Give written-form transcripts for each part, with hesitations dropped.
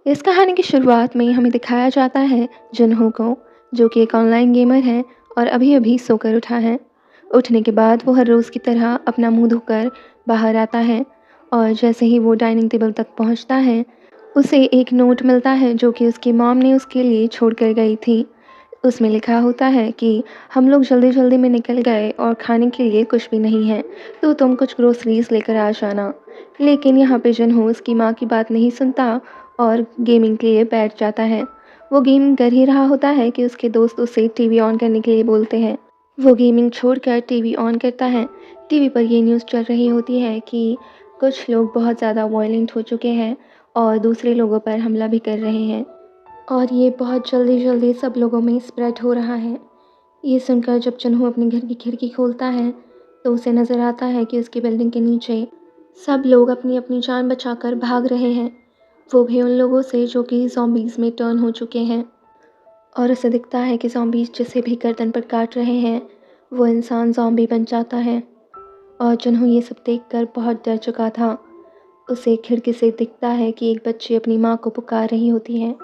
इस कहानी की शुरुआत में हमें दिखाया जाता है जुनहो को, जो कि एक ऑनलाइन गेमर है और अभी-अभी सोकर उठा है। उठने के बाद वो हर रोज़ की तरह अपना मुँह धोकर बाहर आता है और जैसे ही वो डाइनिंग टेबल तक पहुंचता है, उसे एक नोट मिलता है जो कि उसकी मॉम ने उसके लिए छोड़ कर गई थी। उसमें लिखा होता है कि हम लोग जल्दी-जल्दी में निकल गए और खाने के लिए कुछ भी नहीं है, तो तुम कुछ ग्रोसरीज़ लेकर आ जाना। लेकिन यहाँ पे जुनहो उसकी माँ की बात नहीं सुनता और गेमिंग के लिए बैठ जाता है। वो गेम कर ही रहा होता है कि उसके दोस्त उसे टीवी ऑन करने के लिए बोलते हैं। वो गेमिंग छोड़कर टीवी ऑन करता है। टीवी पर ये न्यूज़ चल रही होती है कि कुछ लोग बहुत ज़्यादा वायलेंट हो चुके हैं और दूसरे लोगों पर हमला भी कर रहे हैं और ये बहुत जल्दी-जल्दी सब लोगों में स्प्रेड हो रहा है। ये सुनकर जब जुनहो अपने घर की खिड़की खोलता है, तो उसे नज़र आता है कि उसकी बिल्डिंग के नीचे सब लोग अपनी-अपनी जान बचाकर भाग रहे हैं। वो भी उन लोगों से जो कि ज़ॉम्बीज़ में टर्न हो चुके हैं और उसे दिखता है कि ज़ॉम्बीज़ जिसे भी गर्दन पर काट रहे हैं, वो इंसान ज़ॉम्बी बन जाता है और जुनहो ये सब देखकर बहुत डर चुका था। उसे खिड़की से दिखता है कि एक बच्ची अपनी माँ को पुकार रही होती है,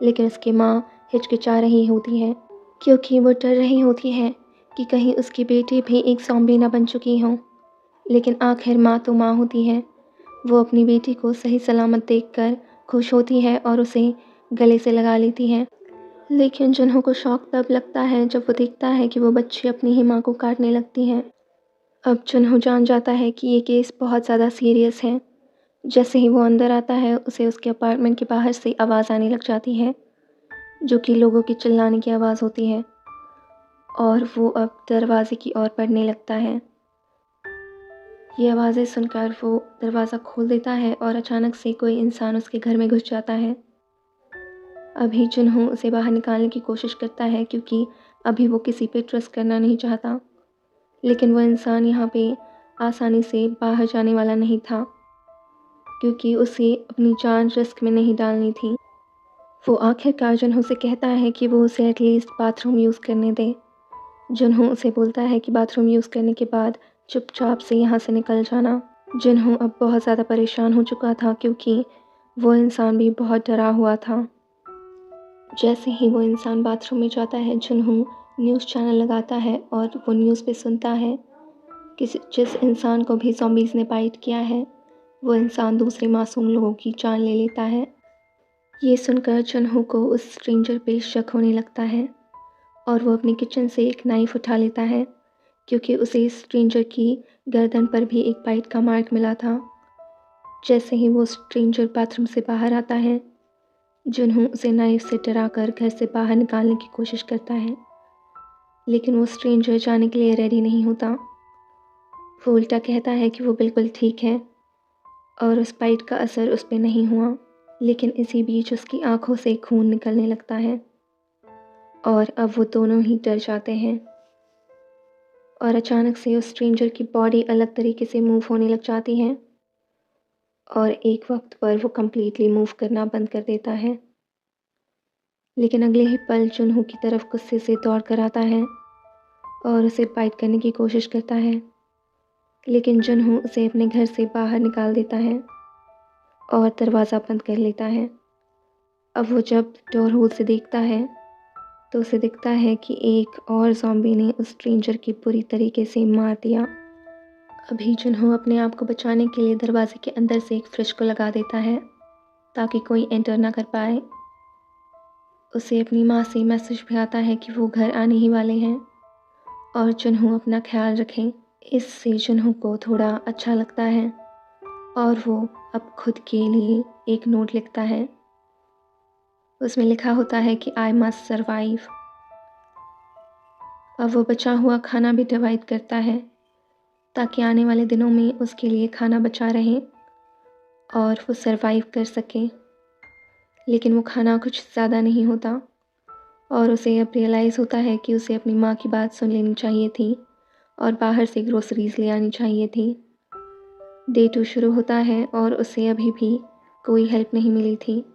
लेकिन उसकी माँ हिचकिचा रही होती है क्योंकि वो डर रही होती है कि कहीं उसकी बेटी भी एक ज़ॉम्बी ना बन चुकी हो। लेकिन आखिर माँ तो माँ होती है। वो अपनी बेटी को सही सलामत देखकर खुश होती है और उसे गले से लगा लेती है। लेकिन जुनहो को शौक तब लगता है जब वो देखता है कि वो बच्ची अपनी ही माँ को काटने लगती है। अब जुनहो जान जाता है कि ये केस बहुत ज़्यादा सीरियस है। जैसे ही वो अंदर आता है, उसे उसके अपार्टमेंट के बाहर से आवाज़ आने लग जाती है, जो कि लोगों की चिल्लाने की आवाज़ होती है और वो अब दरवाज़े की ओर बढ़ने लगता है। ये आवाज़ें सुनकर वो दरवाज़ा खोल देता है और अचानक से कोई इंसान उसके घर में घुस जाता है। अभी जुनहो उसे बाहर निकालने की कोशिश करता है क्योंकि अभी वो किसी पे ट्रस्ट करना नहीं चाहता। लेकिन वो इंसान यहाँ पे आसानी से बाहर जाने वाला नहीं था क्योंकि उसे अपनी जान रिस्क में नहीं डालनी थी। वो आखिरकार जुनहो से कहता है कि वो उसे एटलीस्ट बाथरूम यूज़ करने दे। जुनहो उसे बोलता है कि बाथरूम यूज़ करने के बाद चुपचाप से यहाँ से निकल जाना। जुनहो अब बहुत ज़्यादा परेशान हो चुका था क्योंकि वो इंसान भी बहुत डरा हुआ था। जैसे ही वो इंसान बाथरूम में जाता है, जुनहो न्यूज़ चैनल लगाता है और वो न्यूज़ पे सुनता है कि जिस इंसान को भी ज़ॉम्बीज़ ने बाइट किया है, वो इंसान दूसरे मासूम लोगों की जान ले लेता है। ये सुनकर जुनहो को उस स्ट्रेंजर पे शक होने लगता है और वो अपनी किचन से एक नाइफ़ उठा लेता है क्योंकि उसे इस स्ट्रेंजर की गर्दन पर भी एक बाइट का मार्क मिला था। जैसे ही वो स्ट्रेंजर बाथरूम से बाहर आता है, जुनहो उसे नाइफ़ से डराकर घर से बाहर निकालने की कोशिश करता है, लेकिन वो स्ट्रेंजर जाने के लिए रेडी नहीं होता। वो उल्टा कहता है कि वो बिल्कुल ठीक है और उस बाइट का असर उस पे नहीं हुआ। लेकिन इसी बीच उसकी आँखों से खून निकलने लगता है और अब वो दोनों ही डर जाते हैं और अचानक से उस स्ट्रेंजर की बॉडी अलग तरीके से मूव होने लग जाती है और एक वक्त पर वो कम्प्लीटली मूव करना बंद कर देता है। लेकिन अगले ही पल जुनहो की तरफ गुस्से से दौड़ कर आता है और उसे बाइट करने की कोशिश करता है, लेकिन जुनहो उसे अपने घर से बाहर निकाल देता है और दरवाज़ा बंद कर लेता है। अब वो जब डोर होल से देखता है, तो उसे दिखता है कि एक और ज़ॉम्बी ने उस स्ट्रेंजर की बुरी तरीके से मार दिया। अभी जुनहो अपने आप को बचाने के लिए दरवाजे के अंदर से एक फ्रिज को लगा देता है ताकि कोई एंटर ना कर पाए। उसे अपनी माँ से मैसेज भी आता है कि वो घर आने ही वाले हैं और जुनहो अपना ख्याल रखें। इससे जुनहो को थोड़ा अच्छा लगता है और वो अब खुद के लिए एक नोट लिखता है। उसमें लिखा होता है कि आई मस्ट सर्वाइव। अब वो बचा हुआ खाना भी डिवाइड करता है ताकि आने वाले दिनों में उसके लिए खाना बचा रहे और वो सरवाइव कर सके। लेकिन वो खाना कुछ ज़्यादा नहीं होता और उसे अब रियलाइज़ होता है कि उसे अपनी माँ की बात सुन लेनी चाहिए थी और बाहर से ग्रोसरीज़ ले आनी चाहिए थी। डे 2 शुरू होता है और उसे अभी भी कोई हेल्प नहीं मिली थी।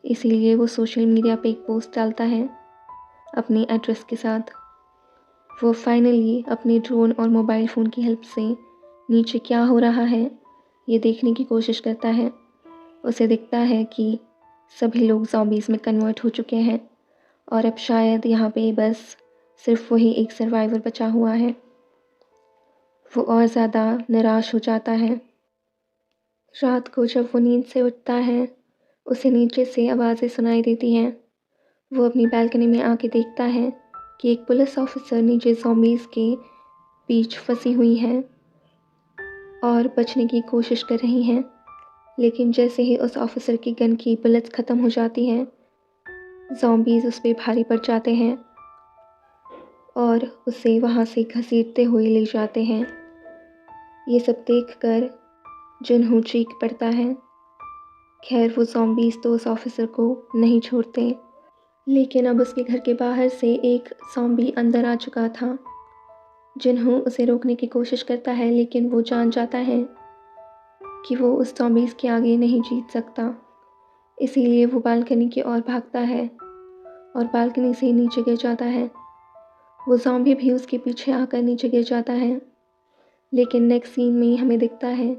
इसीलिए वो सोशल मीडिया पे एक पोस्ट डालता है अपने एड्रेस के साथ। वो फाइनली अपने ड्रोन और मोबाइल फ़ोन की हेल्प से नीचे क्या हो रहा है ये देखने की कोशिश करता है। उसे दिखता है कि सभी लोग ज़ॉम्बीज़ में कन्वर्ट हो चुके हैं और अब शायद यहाँ पे बस सिर्फ वही एक सर्वाइवर बचा हुआ है। वो और ज़्यादा निराश हो जाता है। रात को जब वो नींद से उठता है, उसे नीचे से आवाज़ें सुनाई देती हैं। वो अपनी बालकनी में आके देखता है कि एक पुलिस ऑफिसर नीचे ज़ॉम्बीज़ के बीच फंसी हुई हैं और बचने की कोशिश कर रही हैं। लेकिन जैसे ही उस ऑफिसर की गन की बुलेट्स ख़त्म हो जाती हैं, ज़ॉम्बीज़ उस पे भारी पड़ जाते हैं और उसे वहाँ से घसीटते हुए ले जाते हैं। ये सब देखकर जुनहो चीख पड़ता है। खैर वो ज़ॉम्बीज़ तो उस ऑफिसर को नहीं छोड़ते, लेकिन अब उसके घर के बाहर से एक ज़ॉम्बी अंदर आ चुका था। जुनहो उसे रोकने की कोशिश करता है, लेकिन वो जान जाता है कि वो उस ज़ॉम्बीज़ के आगे नहीं जीत सकता। इसीलिए वो बालकनी की ओर भागता है और बालकनी से नीचे गिर जाता है। वो ज़ॉम्बी भी उसके पीछे आकर नीचे गिर जाता है। लेकिन नेक्स्ट सीन में हमें दिखता है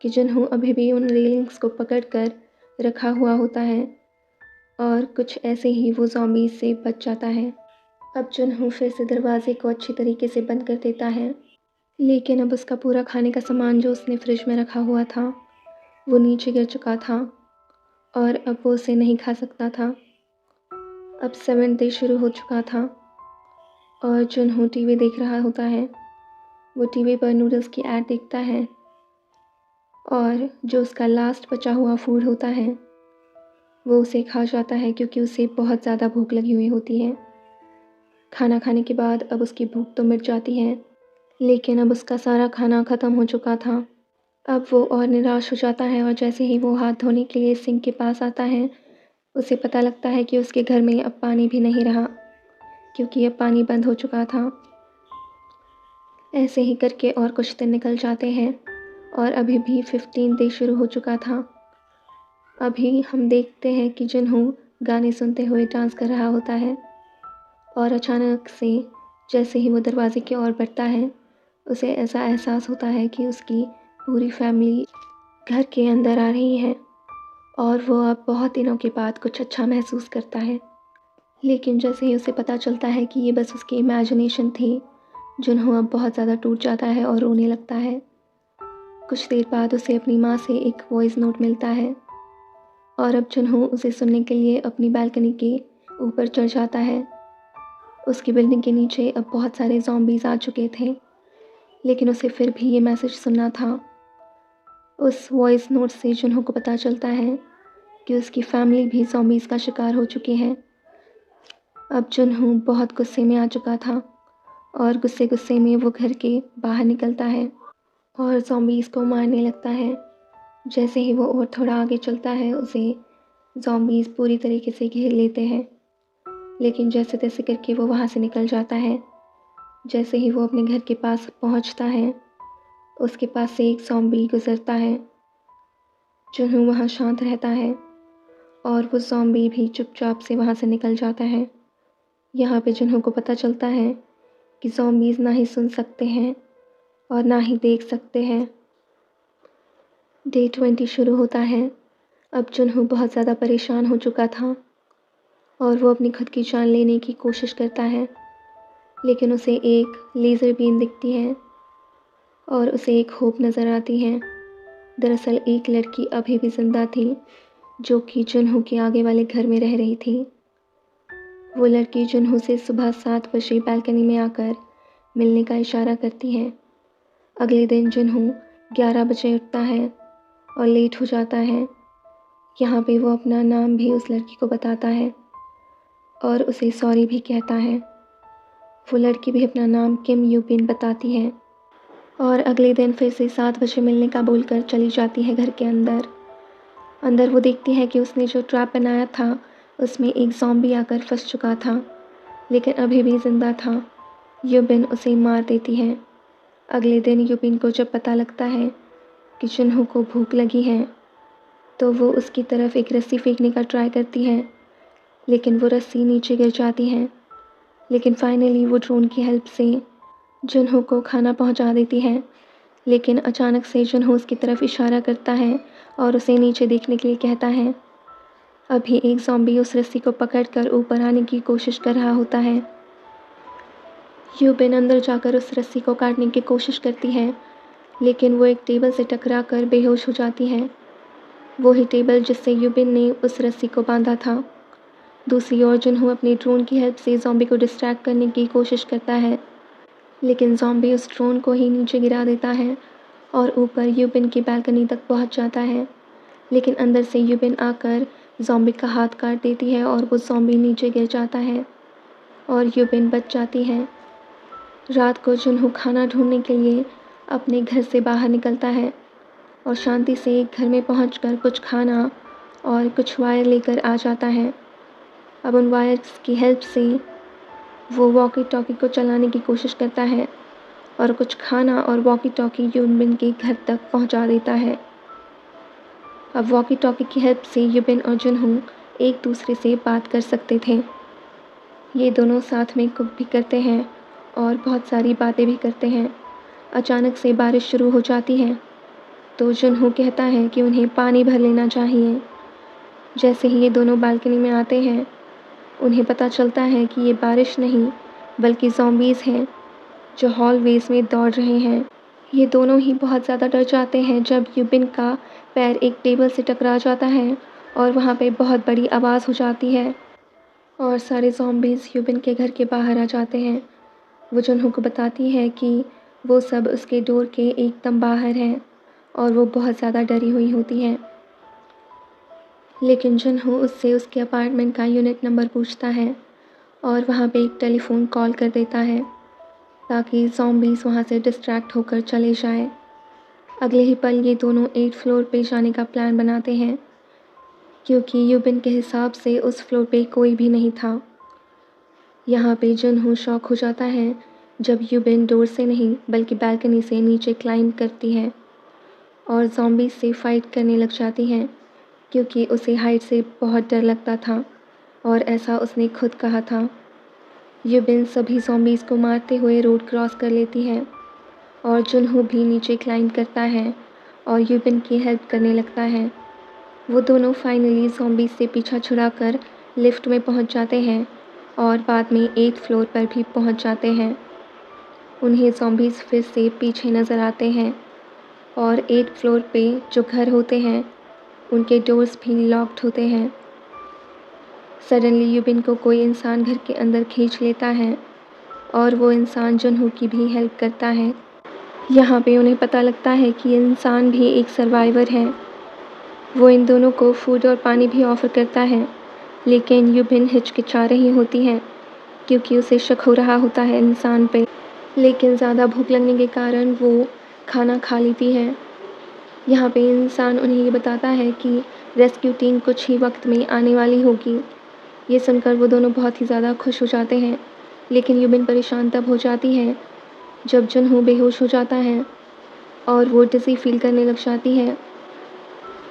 कि जुनहो अभी भी उन रेलिंग्स को पकड़कर रखा हुआ होता है और कुछ ऐसे ही वो ज़ॉम्बीज़ से बच जाता है। अब जुनहो फिर से दरवाज़े को अच्छी तरीके से बंद कर देता है, लेकिन अब उसका पूरा खाने का सामान जो उसने फ्रिज में रखा हुआ था, वो नीचे गिर चुका था और अब वो उसे नहीं खा सकता था। अब 7th डे शुरू हो चुका था और जुनहो टीवी देख रहा होता है। वो टीवी पर नूडल्स की ऐड देखता है और जो उसका लास्ट बचा हुआ फूड होता है, वो उसे खा जाता है क्योंकि उसे बहुत ज़्यादा भूख लगी हुई होती है। खाना खाने के बाद अब उसकी भूख तो मिट जाती है, लेकिन अब उसका सारा खाना ख़त्म हो चुका था। अब वो और निराश हो जाता है और जैसे ही वो हाथ धोने के लिए सिंक के पास आता है, उसे पता लगता है कि उसके घर में अब पानी भी नहीं रहा, क्योंकि अब पानी बंद हो चुका था। ऐसे ही करके और कुछ दिन निकल जाते हैं और अभी भी 15 डे शुरू हो चुका था। अभी हम देखते हैं कि जुनहो गाने सुनते हुए डांस कर रहा होता है और अचानक से जैसे ही वो दरवाजे की ओर बढ़ता है, उसे ऐसा एहसास होता है कि उसकी पूरी फैमिली घर के अंदर आ रही है और वो अब बहुत दिनों के बाद कुछ अच्छा महसूस करता है। लेकिन जैसे ही उसे पता चलता है कि ये बस उसकी इमेजिनेशन थी, जुनहो अब बहुत ज़्यादा टूट जाता है और रोने लगता है। कुछ देर बाद उसे अपनी माँ से एक वॉइस नोट मिलता है और अब जुनहो उसे सुनने के लिए अपनी बालकनी के ऊपर चढ़ जाता है। उसकी बिल्डिंग के नीचे अब बहुत सारे ज़ॉम्बीज़ आ चुके थे, लेकिन उसे फिर भी ये मैसेज सुनना था। उस वॉइस नोट से जुनहो को पता चलता है कि उसकी फैमिली भी ज़ॉम्बीज़ का शिकार हो चुकी है। अब जुनहो बहुत गुस्से में आ चुका था और गुस्से में वो घर के बाहर निकलता है और ज़ॉम्बीज़ को मारने लगता है। जैसे ही वो और थोड़ा आगे चलता है, उसे ज़ॉम्बीज़ पूरी तरीके से घेर लेते हैं, लेकिन जैसे तैसे करके वो वहाँ से निकल जाता है। जैसे ही वो अपने घर के पास पहुँचता है, उसके पास से एक ज़ॉम्बी गुज़रता है। जुनहो वहाँ शांत रहता है और वो ज़ॉम्बी भी चुपचाप से वहाँ से निकल जाता है। यहाँ पे जुनहो को पता चलता है कि ज़ॉम्बीज़ ना ही सुन सकते हैं और ना ही देख सकते हैं। डे 20 शुरू होता है। अब जुनहो बहुत ज़्यादा परेशान हो चुका था और वो अपनी खुद की जान लेने की कोशिश करता है, लेकिन उसे एक लेज़र बीम दिखती है और उसे एक होप नज़र आती है। दरअसल एक लड़की अभी भी ज़िंदा थी, जो कि जुनहो के आगे वाले घर में रह रही थी। वो लड़की जुनहो से सुबह 7 बजे बालकनी में आकर मिलने का इशारा करती है। अगले दिन जुनहो 11 बजे उठता है और लेट हो जाता है। यहाँ पे वो अपना नाम भी उस लड़की को बताता है और उसे सॉरी भी कहता है। वो लड़की भी अपना नाम किम यूपिन बताती है और अगले दिन फिर से 7 बजे मिलने का बोलकर चली जाती है घर के अंदर। अंदर वो देखती है कि उसने जो ट्रैप बनाया था, उसमें एक ज़ॉम्बी आकर फंस चुका था, लेकिन अभी भी ज़िंदा था। यूबिन उसे मार देती है। अगले दिन यूबिन को जब पता लगता है कि जुनहो को भूख लगी है, तो वो उसकी तरफ एक रस्सी फेंकने का ट्राई करती है, लेकिन वो रस्सी नीचे गिर जाती है। लेकिन फाइनली वो ड्रोन की हेल्प से जुनहो को खाना पहुंचा देती है, लेकिन अचानक से जुनहो उसकी तरफ इशारा करता है और उसे नीचे देखने के लिए कहता है। अभी एक ज़ॉम्बी उस रस्सी को पकड़कर ऊपर आने की कोशिश कर रहा होता है। यूबिन अंदर जाकर उस रस्सी को काटने की कोशिश करती है, लेकिन वो एक टेबल से टकराकर बेहोश हो जाती है। वही टेबल जिससे यूबिन ने उस रस्सी को बांधा था। दूसरी ओर जुनहो अपने ड्रोन की हेल्प से ज़ॉम्बी को डिस्ट्रैक्ट करने की कोशिश करता है, लेकिन ज़ॉम्बी उस ड्रोन को ही नीचे गिरा देता है और ऊपर यूबिन की बालकनी तक पहुंच जाता है। लेकिन अंदर से यूबिन आकर ज़ॉम्बी का हाथ काट देती है और वो ज़ॉम्बी नीचे गिर जाता है और यूबिन बच जाती है। रात को जुनहो खाना ढूंढने के लिए अपने घर से बाहर निकलता है और शांति से एक घर में पहुंचकर कुछ खाना और कुछ वायर लेकर आ जाता है। अब उन वायर्स की हेल्प से वो वॉकी टॉकी को चलाने की कोशिश करता है और कुछ खाना और वॉकी टॉकी यूबिन के घर तक पहुंचा देता है। अब वॉकी टॉकी की हेल्प से यूबिन और जुनहो एक दूसरे से बात कर सकते थे। ये दोनों साथ में कुक भी करते हैं और बहुत सारी बातें भी करते हैं। अचानक से बारिश शुरू हो जाती है, तो जुनहो कहता है कि उन्हें पानी भर लेना चाहिए। जैसे ही ये दोनों बालकनी में आते हैं, उन्हें पता चलता है कि ये बारिश नहीं बल्कि ज़ॉम्बीज़ हैं जो हॉलवेज़ में दौड़ रहे हैं। ये दोनों ही बहुत ज़्यादा डर जाते हैं जब यूबिन का पैर एक टेबल से टकरा जाता है और वहाँ पे बहुत बड़ी आवाज़ हो जाती है और सारे ज़ॉम्बीज़ यूबिन के घर के बाहर आ जाते हैं। वो जुनहो को बताती है कि वो सब उसके डोर के एकदम बाहर हैं और वो बहुत ज़्यादा डरी हुई होती है। लेकिन जुनहो उससे उसके अपार्टमेंट का यूनिट नंबर पूछता है और वहाँ पे एक टेलीफ़ोन कॉल कर देता है ताकि ज़ॉम्बीज़ वहाँ से डिस्ट्रैक्ट होकर चले जाएं। अगले ही पल ये दोनों 8th फ्लोर पे जाने का प्लान बनाते हैं, क्योंकि यूबिन के हिसाब से उस फ्लोर पे कोई भी नहीं था। यहाँ पे जुनहो शॉक हो जाता है जब यूबिन डोर से नहीं बल्कि बालकनी से नीचे क्लाइंब करती है और ज़ॉम्बीज़ से फाइट करने लग जाती हैं, क्योंकि उसे हाइट से बहुत डर लगता था और ऐसा उसने खुद कहा था। यूबिन सभी ज़ॉम्बीज़ को मारते हुए रोड क्रॉस कर लेती है और जुनहो भी नीचे क्लाइंब करता है और यूबिन की हेल्प करने लगता है। वो दोनों फाइनली ज़ॉम्बीज़ से पीछा छुड़ाकर लिफ्ट में पहुंच जाते हैं और बाद में 8th फ्लोर पर भी पहुंच जाते हैं। उन्हें ज़ॉम्बीज़ फिर से पीछे नज़र आते हैं और 8th फ्लोर पे जो घर होते हैं उनके डोर्स भी लॉक्ड होते हैं। सडनली यूबिन को कोई इंसान घर के अंदर खींच लेता है और वो इंसान जुनहो की भी हेल्प करता है। यहाँ पे उन्हें पता लगता है कि ये इंसान भी एक सर्वाइवर है। वो इन दोनों को फूड और पानी भी ऑफ़र करता है, लेकिन यूबिन हिचकिचा रही होती है क्योंकि उसे शक हो रहा होता है इंसान पे। लेकिन ज़्यादा भूख लगने के कारण वो खाना खा लेती है। यहाँ पे इंसान उन्हें ये बताता है कि रेस्क्यू टीम कुछ ही वक्त में आने वाली होगी। ये सुनकर वो दोनों बहुत ही ज़्यादा खुश हो जाते हैं, लेकिन यूबिन परेशान तब हो जाती है जब जुनहो बेहोश हो जाता है और वो डिज़ी फील करने लग जाती है।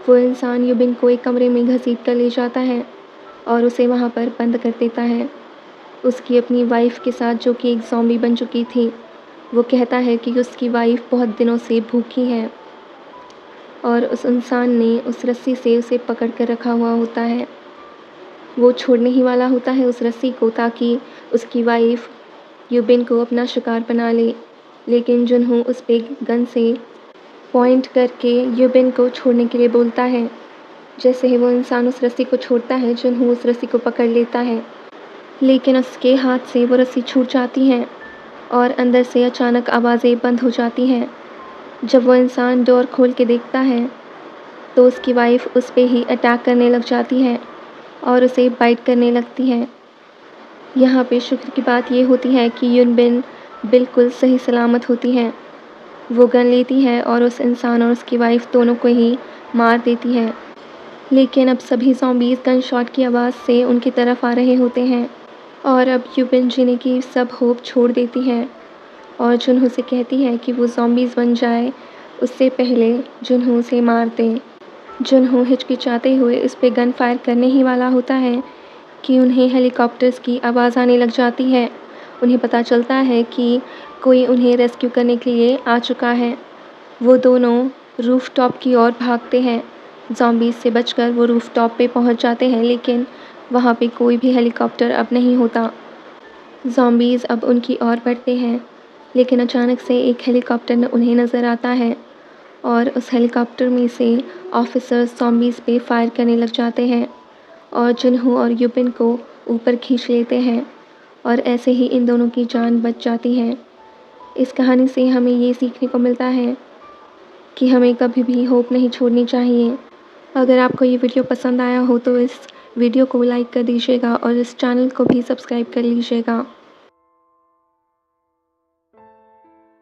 वो इंसान यूबिन को एक कमरे में घसीट कर ले जाता है और उसे वहाँ पर बंद कर देता है। उसकी अपनी वाइफ़ के साथ, जो कि एक ज़ॉम्बी बन चुकी थी, वो कहता है कि उसकी वाइफ़ बहुत दिनों से भूखी है और उस इंसान ने उस रस्सी से उसे पकड़ कर रखा हुआ होता है। वो छोड़ने ही वाला होता है उस रस्सी को ताकि उसकी वाइफ़ यूबिन को अपना शिकार बना ले, लेकिन जुनहो उस पे गन से पॉइंट करके यूबिन को छोड़ने के लिए बोलता है। जैसे ही वो इंसान उस रस्सी को छोड़ता है, जुनहो उस रस्सी को पकड़ लेता है, लेकिन उसके हाथ से वो रस्सी छूट जाती है और अंदर से अचानक आवाज़ें बंद हो जाती हैं। जब वो इंसान डोर खोल के देखता है तो उसकी वाइफ़ उस पे ही अटैक करने लग जाती है और उसे बाइट करने लगती है। यहाँ पे शुक्र की बात ये होती है कि यूबिन बिल्कुल सही सलामत होती है। वो गन लेती है और उस इंसान और उसकी वाइफ़ दोनों को ही मार देती है। लेकिन अब सभी ज़ॉम्बीज़ गन शॉट की आवाज़ से उनकी तरफ आ रहे होते हैं और अब यूबिन जीने की सब होप छोड़ देती है और जुनहो से कहती है कि वो ज़ॉम्बीज़ बन जाए उससे पहले जुनहो उसे मार दे। जुनहो हिचकिचाते हुए उस पे गन फायर करने ही वाला होता है कि उन्हें हेलीकॉप्टर्स की आवाज़ आने लग जाती है। उन्हें पता चलता है कि कोई उन्हें रेस्क्यू करने के लिए आ चुका है। वो दोनों रूफ़टॉप की ओर भागते हैं, ज़ॉम्बीज़ से बचकर वो रूफ़टॉप पे पहुंच जाते हैं, लेकिन वहाँ पे कोई भी हेलीकॉप्टर अब नहीं होता। ज़ॉम्बीज़ अब उनकी ओर बढ़ते हैं, लेकिन अचानक से एक हेलीकॉप्टर उन्हें नज़र आता है और उस हेलीकॉप्टर में से ऑफिसर्स ज़ॉम्बीज़ पे फायर करने लग जाते हैं और जिन्हों और यूपिन को ऊपर खींच लेते हैं और ऐसे ही इन दोनों की जान बच जाती है। इस कहानी से हमें ये सीखने को मिलता है कि हमें कभी भी होप नहीं छोड़नी चाहिए। अगर आपको ये वीडियो पसंद आया हो तो इस वीडियो को लाइक कर दीजिएगा और इस चैनल को भी सब्सक्राइब कर लीजिएगा।